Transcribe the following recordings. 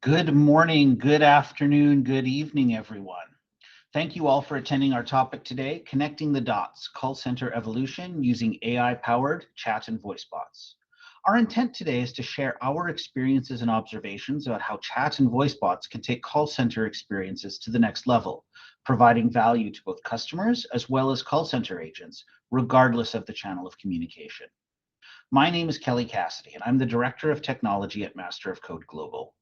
Good morning, good afternoon, good evening, everyone. Thank you all for attending our topic today, Connecting the Dots, Call Center Evolution Using AI-Powered Chat and Voice Bots. Our intent today is to share our experiences and observations about how chat and voice bots can take call center experiences to the next level, providing value to both customers as well as call center agents, regardless of the channel of communication. My name is Kelly Cassidy, and I'm the Director of Technology at Master of Code Global.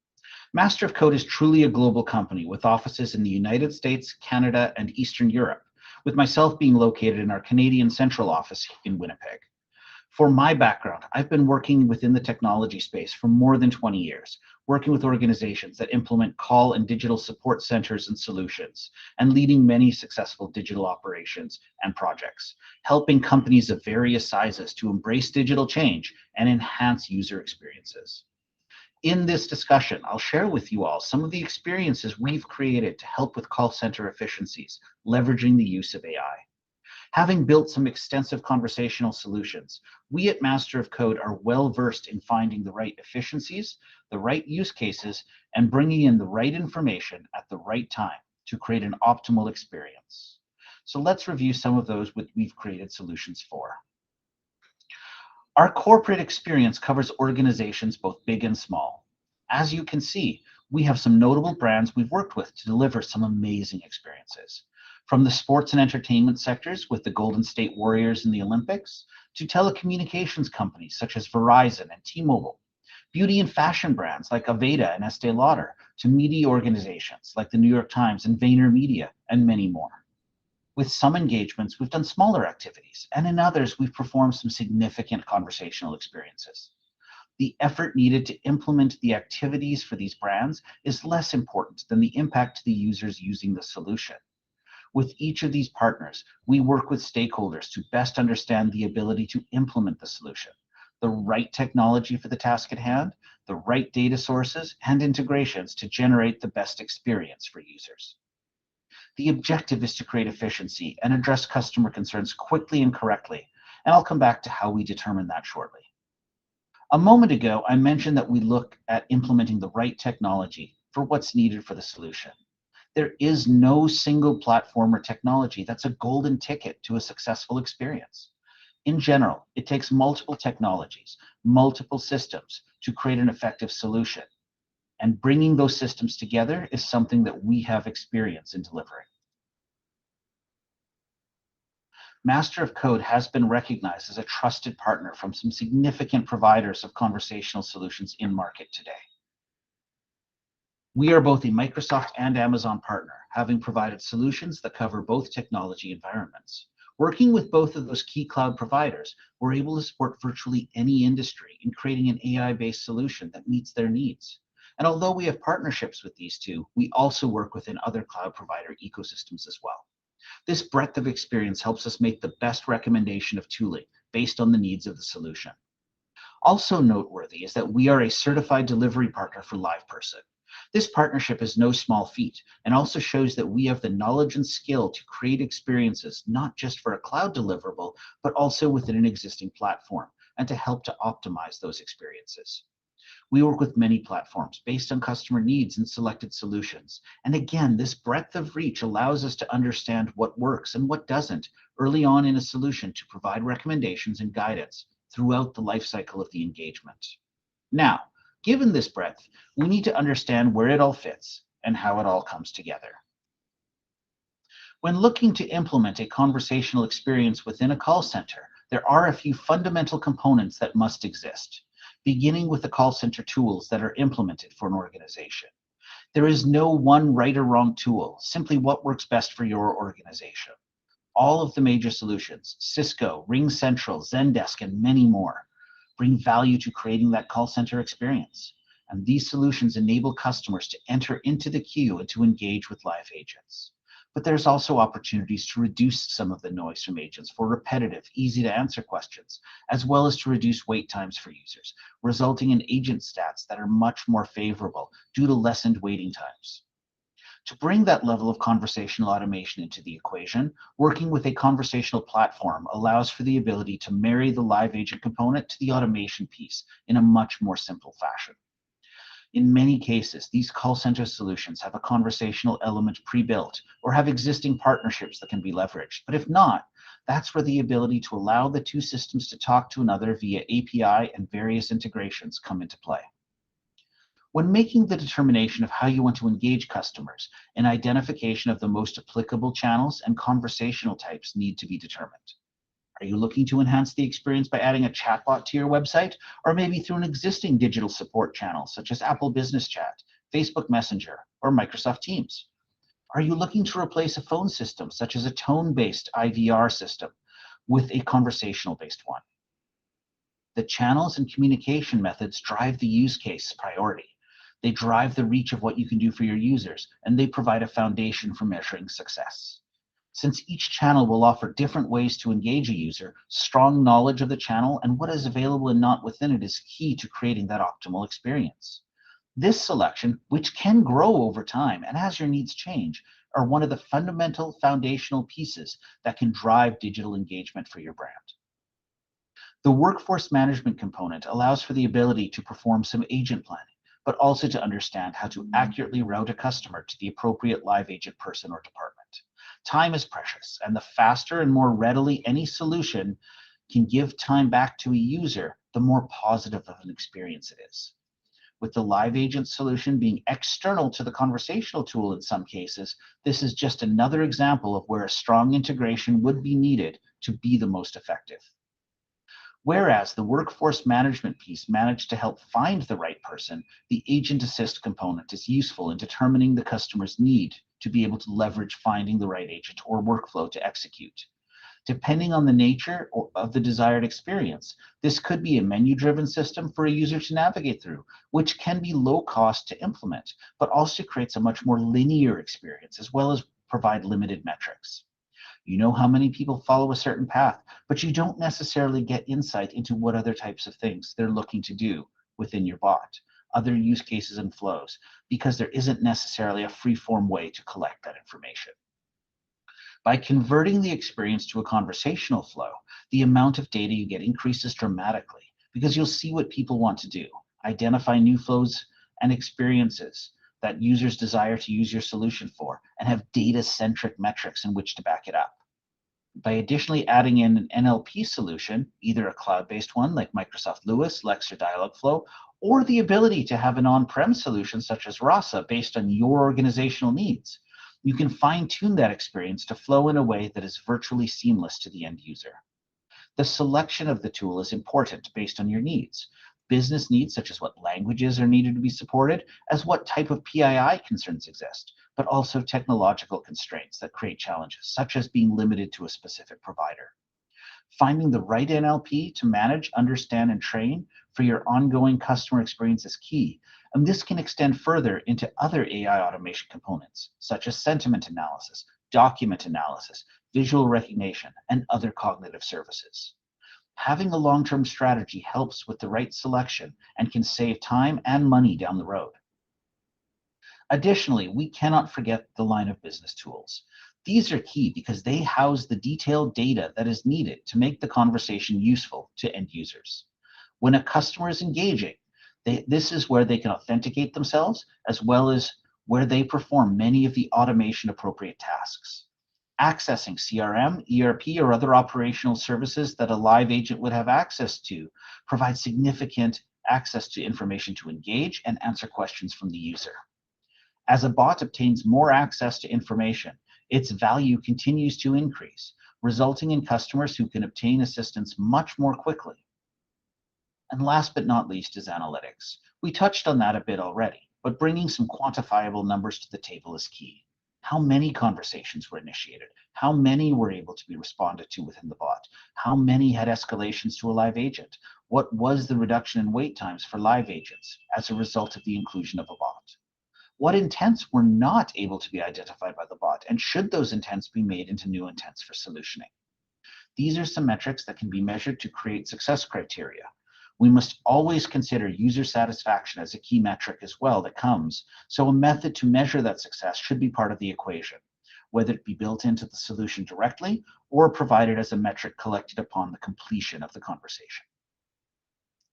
Master of Code is truly a global company with offices in the United States, Canada, and Eastern Europe, with myself being located in our Canadian central office in Winnipeg. For my background, I've been working within the technology space for more than 20 years, working with organizations that implement call and digital support centers and solutions, and leading many successful digital operations and projects, helping companies of various sizes to embrace digital change and enhance user experiences. In this discussion, I'll share with you all some of the experiences we've created to help with call center efficiencies, leveraging the use of AI. Having built some extensive conversational solutions, we at Master of Code are well versed in finding the right efficiencies, the right use cases, and bringing in the right information at the right time to create an optimal experience. So let's review some of those we've created solutions for. Our corporate experience covers organizations both big and small. As you can see, we have some notable brands we've worked with to deliver some amazing experiences. From the sports and entertainment sectors with the Golden State Warriors in the Olympics, to telecommunications companies such as Verizon and T-Mobile, beauty and fashion brands like Aveda and Estee Lauder, to media organizations like the New York Times and VaynerMedia, and many more. With some engagements, we've done smaller activities, and in others, we've performed some significant conversational experiences. The effort needed to implement the activities for these brands is less important than the impact to the users using the solution. With each of these partners, we work with stakeholders to best understand the ability to implement the solution, the right technology for the task at hand, the right data sources and integrations to generate the best experience for users. The objective is to create efficiency and address customer concerns quickly and correctly, and I'll come back to how we determine that shortly. A moment ago, I mentioned that we look at implementing the right technology for what's needed for the solution. There is no single platform or technology that's a golden ticket to a successful experience. In general, it takes multiple technologies, multiple systems to create an effective solution. And bringing those systems together is something that we have experience in delivering. Master of Code has been recognized as a trusted partner from some significant providers of conversational solutions in market today. We are both a Microsoft and Amazon partner, having provided solutions that cover both technology environments. Working with both of those key cloud providers, we're able to support virtually any industry in creating an AI-based solution that meets their needs. And although we have partnerships with these two, we also work within other cloud provider ecosystems as well. This breadth of experience helps us make the best recommendation of tooling based on the needs of the solution. Also noteworthy is that we are a certified delivery partner for LivePerson. This partnership is no small feat and also shows that we have the knowledge and skill to create experiences not just for a cloud deliverable, but also within an existing platform and to help to optimize those experiences. We work with many platforms based on customer needs and selected solutions. And again, this breadth of reach allows us to understand what works and what doesn't early on in a solution to provide recommendations and guidance throughout the lifecycle of the engagement. Now, given this breadth, we need to understand where it all fits and how it all comes together. When looking to implement a conversational experience within a call center, there are a few fundamental components that must exist, beginning with the call center tools that are implemented for an organization. There is no one right or wrong tool, simply what works best for your organization. All of the major solutions, Cisco, RingCentral, Zendesk, and many more, bring value to creating that call center experience. And these solutions enable customers to enter into the queue and to engage with live agents. But there's also opportunities to reduce some of the noise from agents for repetitive, easy to answer questions, as well as to reduce wait times for users, resulting in agent stats that are much more favorable due to lessened waiting times. To bring that level of conversational automation into the equation, working with a conversational platform allows for the ability to marry the live agent component to the automation piece in a much more simple fashion. In many cases, these call center solutions have a conversational element pre-built or have existing partnerships that can be leveraged. But if not, that's where the ability to allow the two systems to talk to another via API and various integrations come into play. When making the determination of how you want to engage customers, an identification of the most applicable channels and conversational types need to be determined. Are you looking to enhance the experience by adding a chatbot to your website, or maybe through an existing digital support channel such as Apple Business Chat, Facebook Messenger, or Microsoft Teams? Are you looking to replace a phone system such as a tone-based IVR system with a conversational-based one? The channels and communication methods drive the use case priority. They drive the reach of what you can do for your users, and they provide a foundation for measuring success. Since each channel will offer different ways to engage a user, strong knowledge of the channel and what is available and not within it is key to creating that optimal experience. This selection, which can grow over time and as your needs change, are one of the fundamental foundational pieces that can drive digital engagement for your brand. The workforce management component allows for the ability to perform some agent planning, but also to understand how to accurately route a customer to the appropriate live agent person or department. Time is precious, and the faster and more readily any solution can give time back to a user, the more positive of an experience it is. With the live agent solution being external to the conversational tool in some cases, this is just another example of where a strong integration would be needed to be the most effective. Whereas the workforce management piece managed to help find the right person, the agent assist component is useful in determining the customer's need to be able to leverage finding the right agent or workflow to execute. Depending on the nature of the desired experience, this could be a menu-driven system for a user to navigate through, which can be low cost to implement, but also creates a much more linear experience as well as provide limited metrics. You know how many people follow a certain path, but you don't necessarily get insight into what other types of things they're looking to do within your bot, other use cases and flows, because there isn't necessarily a free-form way to collect that information. By converting the experience to a conversational flow, the amount of data you get increases dramatically because you'll see what people want to do, identify new flows and experiences that users desire to use your solution for, and have data-centric metrics in which to back it up. By additionally adding in an NLP solution, either a cloud-based one like Microsoft Lewis, Lex, or Dialogflow, or the ability to have an on-prem solution such as Rasa based on your organizational needs, you can fine-tune that experience to flow in a way that is virtually seamless to the end user. The selection of the tool is important based on your needs. Business needs, such as what languages are needed to be supported, as what type of PII concerns exist, but also technological constraints that create challenges, such as being limited to a specific provider. Finding the right NLP to manage, understand, and train for your ongoing customer experience is key, and this can extend further into other AI automation components, such as sentiment analysis, document analysis, visual recognition, and other cognitive services. Having a long-term strategy helps with the right selection and can save time and money down the road. Additionally, we cannot forget the line of business tools. These are key because they house the detailed data that is needed to make the conversation useful to end users. When a customer is engaging, this is where they can authenticate themselves, as well as where they perform many of the automation appropriate tasks. Accessing CRM, ERP, or other operational services that a live agent would have access to provides significant access to information to engage and answer questions from the user. As a bot obtains more access to information, its value continues to increase, resulting in customers who can obtain assistance much more quickly. And last but not least is analytics. We touched on that a bit already, but bringing some quantifiable numbers to the table is key. How many conversations were initiated? How many were able to be responded to within the bot? How many had escalations to a live agent? What was the reduction in wait times for live agents as a result of the inclusion of a bot? What intents were not able to be identified by the bot, and should those intents be made into new intents for solutioning? These are some metrics that can be measured to create success criteria. We must always consider user satisfaction as a key metric as well that comes, so a method to measure that success should be part of the equation, whether it be built into the solution directly or provided as a metric collected upon the completion of the conversation.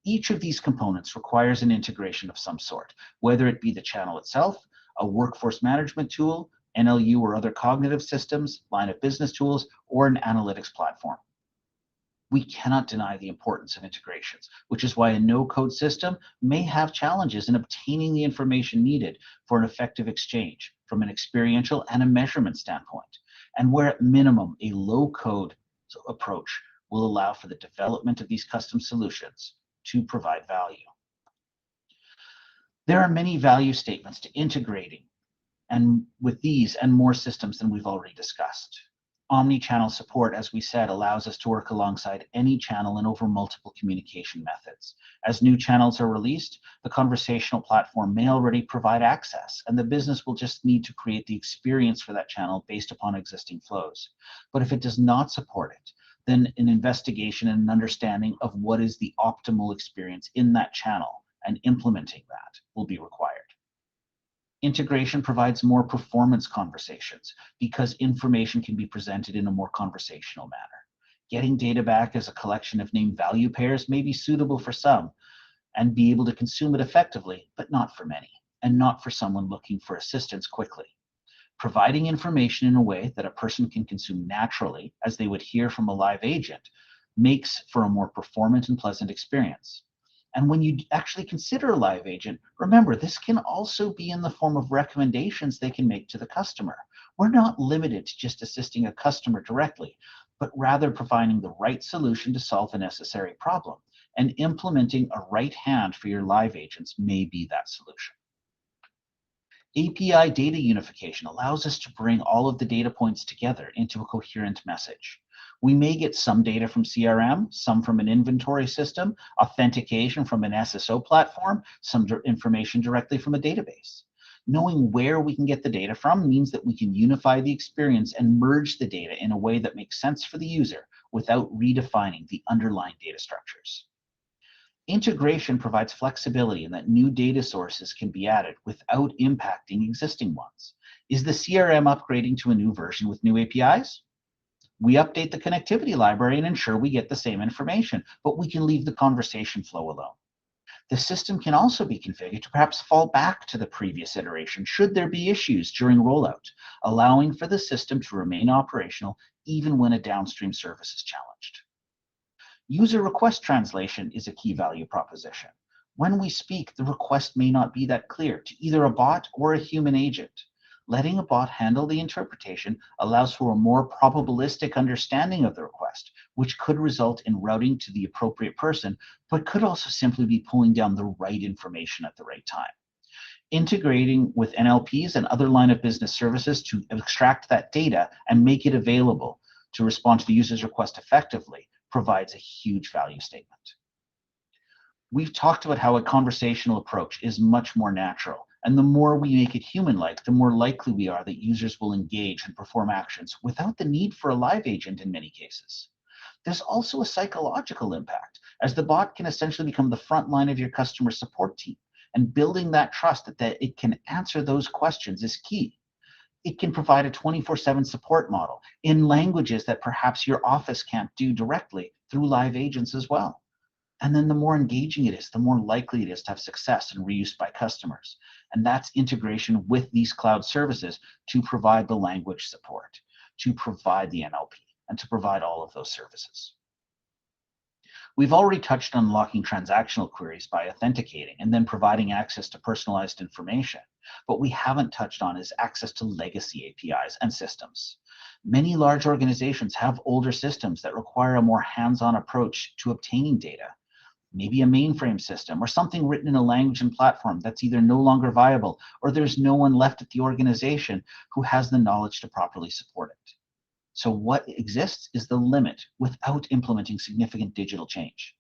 Each of these components requires an integration of some sort, whether it be the channel itself, a workforce management tool, NLU or other cognitive systems, line of business tools, or an analytics platform. We cannot deny the importance of integrations, which is why a no-code system may have challenges in obtaining the information needed for an effective exchange from an experiential and a measurement standpoint, and where at minimum a low-code approach will allow for the development of these custom solutions to provide value. There are many value statements to integrating and with these and more systems than we've already discussed. Omni-channel support, as we said, allows us to work alongside any channel and over multiple communication methods. As new channels are released, the conversational platform may already provide access, and the business will just need to create the experience for that channel based upon existing flows. But if it does not support it, then an investigation and an understanding of what is the optimal experience in that channel and implementing that will be required. Integration provides more performance conversations because information can be presented in a more conversational manner. Getting data back as a collection of named value pairs may be suitable for some and be able to consume it effectively, but not for many, and not for someone looking for assistance quickly. Providing information in a way that a person can consume naturally, as they would hear from a live agent, makes for a more performant and pleasant experience. And when you actually consider a live agent, remember, this can also be in the form of recommendations they can make to the customer. We're not limited to just assisting a customer directly, but rather providing the right solution to solve a necessary problem. And implementing a right hand for your live agents may be that solution. API data unification allows us to bring all of the data points together into a coherent message. We may get some data from CRM, some from an inventory system, authentication from an SSO platform, some information directly from a database. Knowing where we can get the data from means that we can unify the experience and merge the data in a way that makes sense for the user without redefining the underlying data structures. Integration provides flexibility in that new data sources can be added without impacting existing ones. Is the CRM upgrading to a new version with new APIs? We update the connectivity library and ensure we get the same information, but we can leave the conversation flow alone. The system can also be configured to perhaps fall back to the previous iteration should there be issues during rollout, allowing for the system to remain operational even when a downstream service is challenged. User request translation is a key value proposition. When we speak, the request may not be that clear to either a bot or a human agent. Letting a bot handle the interpretation allows for a more probabilistic understanding of the request, which could result in routing to the appropriate person, but could also simply be pulling down the right information at the right time. Integrating with NLPs and other line of business services to extract that data and make it available to respond to the user's request effectively provides a huge value statement. We've talked about how a conversational approach is much more natural, and the more we make it human-like, the more likely we are that users will engage and perform actions without the need for a live agent in many cases. There's also a psychological impact, as the bot can essentially become the front line of your customer support team, and building that trust that it can answer those questions is key. It can provide a 24/7 support model in languages that perhaps your office can't do directly through live agents as well. And then the more engaging it is, the more likely it is to have success and reuse by customers. And that's integration with these cloud services to provide the language support, to provide the NLP, and to provide all of those services. We've already touched on unlocking transactional queries by authenticating and then providing access to personalized information. What we haven't touched on is access to legacy APIs and systems. Many large organizations have older systems that require a more hands-on approach to obtaining data. Maybe a mainframe system or something written in a language and platform that's either no longer viable or there's no one left at the organization who has the knowledge to properly support it. So what exists is the limit without implementing significant digital change.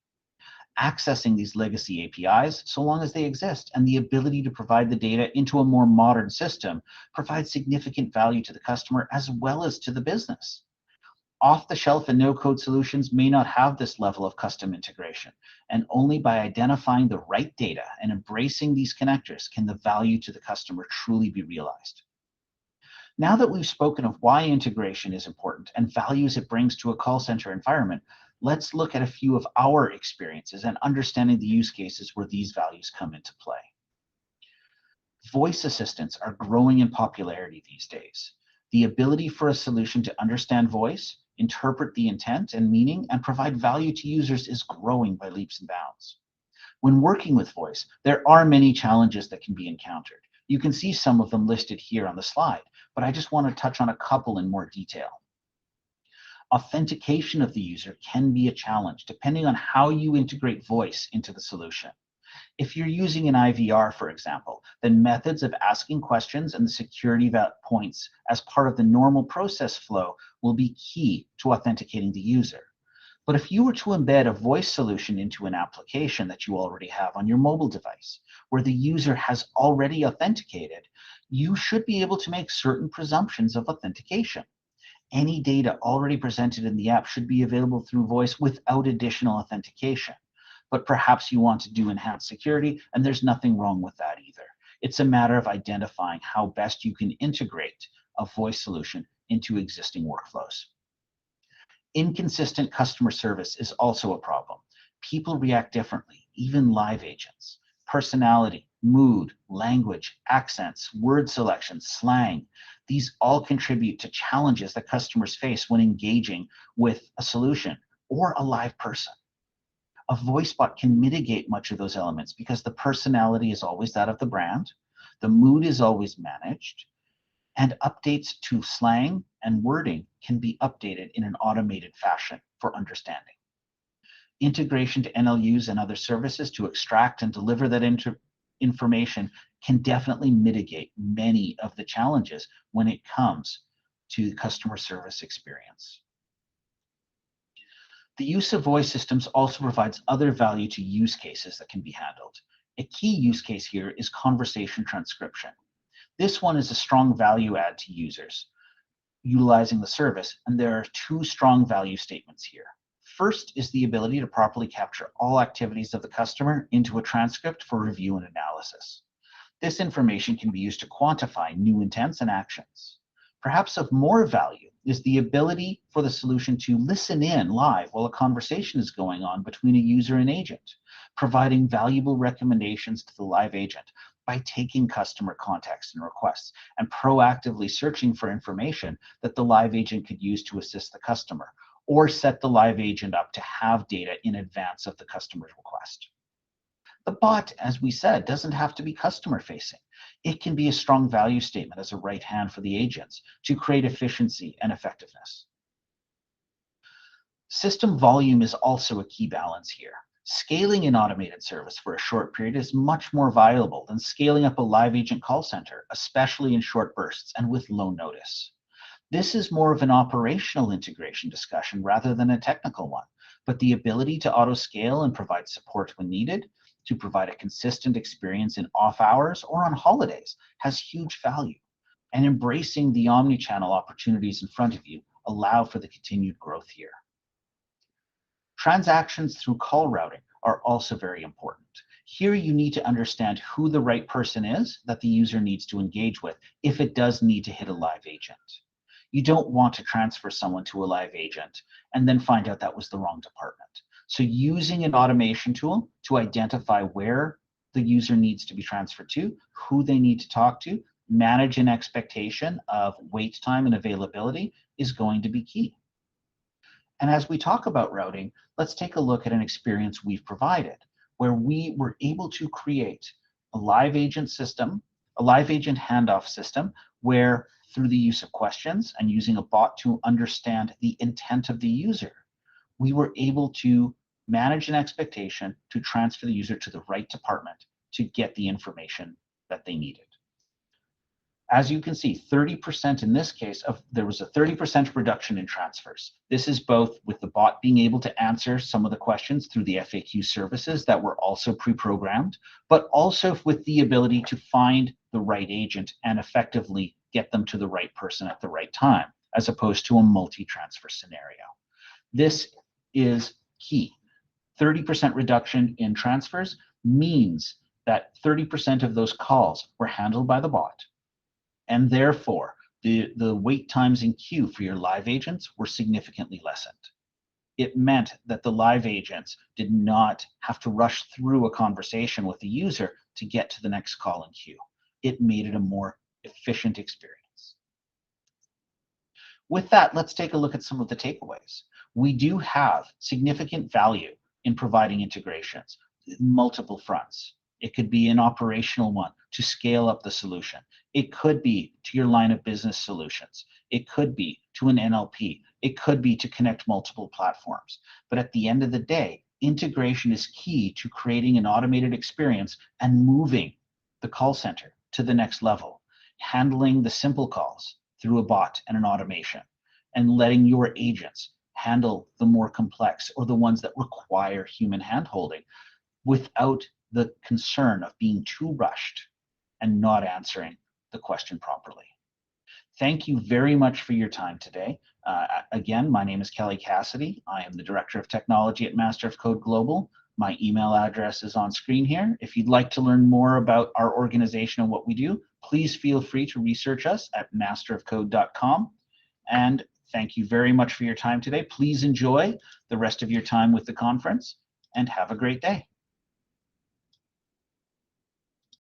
Accessing these legacy APIs, so long as they exist, and the ability to provide the data into a more modern system provides significant value to the customer as well as to the business. Off-the-shelf and no-code solutions may not have this level of custom integration, and only by identifying the right data and embracing these connectors can the value to the customer truly be realized. Now that we've spoken of why integration is important and values it brings to a call center environment, Let's look at a few of our experiences and understanding the use cases where these values come into play. Voice assistants are growing in popularity these days. The ability for a solution to understand voice, interpret the intent and meaning, and provide value to users is growing by leaps and bounds. When working with voice, there are many challenges that can be encountered. You can see some of them listed here on the slide, but I just want to touch on a couple in more detail. Authentication of the user can be a challenge depending on how you integrate voice into the solution. If you're using an IVR, for example, then methods of asking questions and the security points as part of the normal process flow will be key to authenticating the user. But if you were to embed a voice solution into an application that you already have on your mobile device, where the user has already authenticated, you should be able to make certain presumptions of authentication. Any data already presented in the app should be available through voice without additional authentication. But perhaps you want to do enhanced security, and there's nothing wrong with that either. It's a matter of identifying how best you can integrate a voice solution into existing workflows. Inconsistent customer service is also a problem. People react differently, even live agents. Personality, mood, language, accents, word selection, slang, these all contribute to challenges that customers face when engaging with a solution or a live person. A voice bot can mitigate much of those elements because the personality is always that of the brand, the mood is always managed, and updates to slang and wording can be updated in an automated fashion for understanding. Integration to NLUs and other services to extract and deliver that information can definitely mitigate many of the challenges when it comes to customer service experience. The use of voice systems also provides other value to use cases that can be handled. A key use case here is conversation transcription. This one is a strong value add to users utilizing the service, and there are two strong value statements here. First is the ability to properly capture all activities of the customer into a transcript for review and analysis. This information can be used to quantify new intents and actions. Perhaps of more value is the ability for the solution to listen in live while a conversation is going on between a user and agent, providing valuable recommendations to the live agent by taking customer contacts and requests and proactively searching for information that the live agent could use to assist the customer, or set the live agent up to have data in advance of the customer's request. The bot, as we said, doesn't have to be customer facing. It can be a strong value statement as a right hand for the agents to create efficiency and effectiveness. System volume is also a key balance here. Scaling an automated service for a short period is much more viable than scaling up a live agent call center, especially in short bursts and with low notice. This is more of an operational integration discussion rather than a technical one, but the ability to auto-scale and provide support when needed, to provide a consistent experience in off hours or on holidays has huge value. And embracing the omni-channel opportunities in front of you allow for the continued growth here. Transactions through call routing are also very important. Here you need to understand who the right person is that the user needs to engage with if it does need to hit a live agent. You don't want to transfer someone to a live agent and then find out that was the wrong department. So using an automation tool to identify where the user needs to be transferred to, who they need to talk to, manage an expectation of wait time and availability is going to be key. And as we talk about routing, let's take a look at an experience we've provided where we were able to create a live agent system, a live agent handoff system, where through the use of questions and using a bot to understand the intent of the user, we were able to manage an expectation to transfer the user to the right department to get the information that they needed. As you can see, 30% in this case, there was a 30% reduction in transfers. This is both with the bot being able to answer some of the questions through the FAQ services that were also pre-programmed, but also with the ability to find the right agent and effectively get them to the right person at the right time, as opposed to a multi-transfer scenario. This is key. 30% reduction in transfers means that 30% of those calls were handled by the bot, and therefore the wait times in queue for your live agents were significantly lessened. It meant that the live agents did not have to rush through a conversation with the user to get to the next call in queue. It made it a more efficient experience. With that, let's take a look at some of the takeaways. We do have significant value in providing integrations, multiple fronts. It could be an operational one to scale up the solution. It could be to your line of business solutions. It could be to an NLP. It could be to connect multiple platforms. But at the end of the day, integration is key to creating an automated experience and moving the call center to the next level, handling the simple calls through a bot and an automation, and letting your agents handle the more complex or the ones that require human handholding without the concern of being too rushed and not answering the question properly. Thank you very much for your time today. Again, my name is Cassidy. I am the Director of Technology at Master of Code Global. My email address is on screen here. If you'd like to learn more about our organization and what we do, please feel free to research us at masterofcode.com. And thank you very much for your time today. Please enjoy the rest of your time with the conference and have a great day.